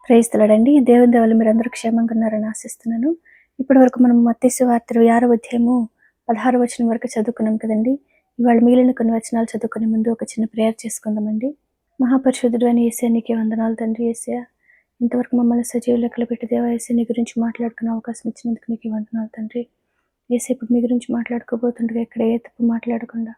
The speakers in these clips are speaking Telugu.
ప్రైజ్ ది లార్డ్ అండి. దేవుని దయ వల్ల మీరందరూ క్షేమంగా ఉన్నారని ఆశిస్తున్నాను. ఇప్పటివరకు మనం మత్తయి సువార్త 26వ అధ్యాయము 16వ వచనం వరకు చదువుకున్నాం కదండి. ఇవాళ మిగిలిన కొన్ని వచనాలు చదువుకునే ముందు ఒక చిన్న ప్రేయర్ చేసుకుందామండి. మహాపరిశుద్ధుడు అని యేసయ్య నీకే వందనాలు తండ్రి. యేసయ్య ఇంతవరకు మమ్మల్ని సజీవ లెక్కలు పెట్టి దేవా యేసయ్య నీ గురించి మాట్లాడుకునే అవకాశం ఇచ్చినందుకు నీకే వందనాలు తండ్రి. యేసయ్య ఇప్పుడు మీ గురించి మాట్లాడుకోబోతుండగా ఇక్కడ ఏ తప్పు మాట్లాడకుండా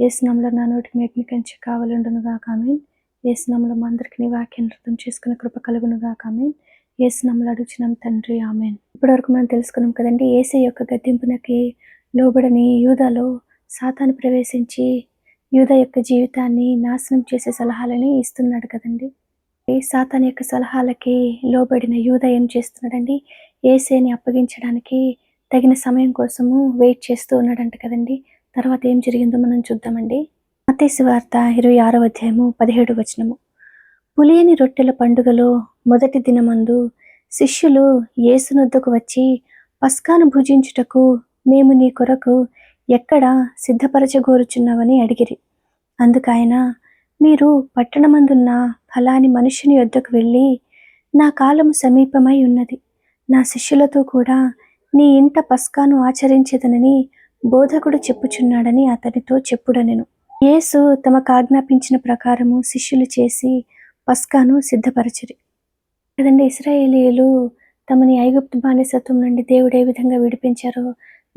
యేసు నామములో నా నోటికి మీ కంచె కావాలండును గాక ఆమేన్. యేసు నామములో మా అందరికీ నీ వాక్యాన్ని అర్థం చేసుకునే కృప కలుగును గాక ఆమేన్. యేసు నామములో అడుగుచున్నాం తండ్రి ఆమేన్. ఇప్పటివరకు మనం తెలుసుకున్నాం కదండి. యేసయ్య యొక్క గద్దింపునకి లోబడని యూదాలో సాతాను ప్రవేశించి యూదా యొక్క జీవితాన్ని నాశనం చేసే సలహాలని ఇస్తున్నాడు కదండి. సాతాను యొక్క సలహాలకి లోబడిన యూదా ఏం చేస్తున్నాడండి, యేసయ్యని అప్పగించడానికి తగిన సమయం కోసము వెయిట్ చేస్తూ ఉన్నాడంట కదండి. తర్వాత ఏం జరిగిందో మనం చూద్దామండి. మత్తయి సువార్త 26వ అధ్యాయము 17వ వచనము. పులియని రొట్టెల పండుగలో మొదటి దినమందు శిష్యులు యేసునొద్దకు వచ్చి పస్కాను భుజించుటకు మేము నీ కొరకు ఎక్కడ సిద్ధపరచగోరుచున్నావని అడిగిరి. అందుకాయన, మీరు పట్టణమందున్న ఫలాని మనుషుని యొద్దకు వెళ్ళి, నా కాలము సమీపమై ఉన్నది, నా శిష్యులతో కూడా నీ ఇంట పస్కాను ఆచరించెదనని బోధకుడు చెప్పుచున్నాడని అతనితో చెప్పుడనెను. యేసు తమకు ఆజ్ఞాపించిన ప్రకారము శిష్యులు చేసి పస్కాను సిద్ధపరచిరి కదండి. ఇశ్రాయేలీయులు తమని ఐగుప్తు బానిసత్వం నుండి దేవుడు ఏ విధంగా విడిపించారో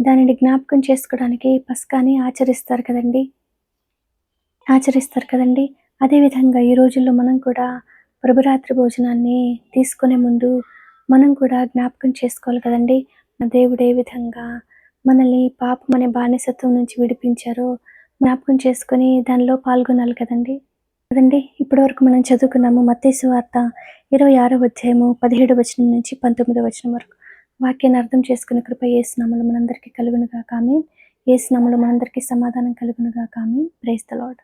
దానిని జ్ఞాపకం చేసుకోవడానికి పస్కాని ఆచరిస్తారు కదండి. అదేవిధంగా ఈ రోజుల్లో మనం కూడా ప్రభురాత్రి భోజనాన్ని తీసుకునే ముందు మనం కూడా జ్ఞాపకం చేసుకోవాలి కదండి. దేవుడు ఏ విధంగా మనల్ని పాపం అనే బానిసత్వం నుంచి విడిపించారో జ్ఞాపకం చేసుకొని దానిలో పాల్గొనాలి కదండి. ఇప్పటివరకు మనం చదువుకున్నాము మత్తయి సువార్త 26వ అధ్యాయము 17వ వచనం నుంచి 19వ వచనం వరకు. వాక్యాన్ని అర్థం చేసుకునే కృప యేసు నామములో మనందరికీ కలుగును గాక ఆమేన్. యేసు నామములో మనందరికీ సమాధానం కలుగును గాక ఆమేన్. Praise the lord.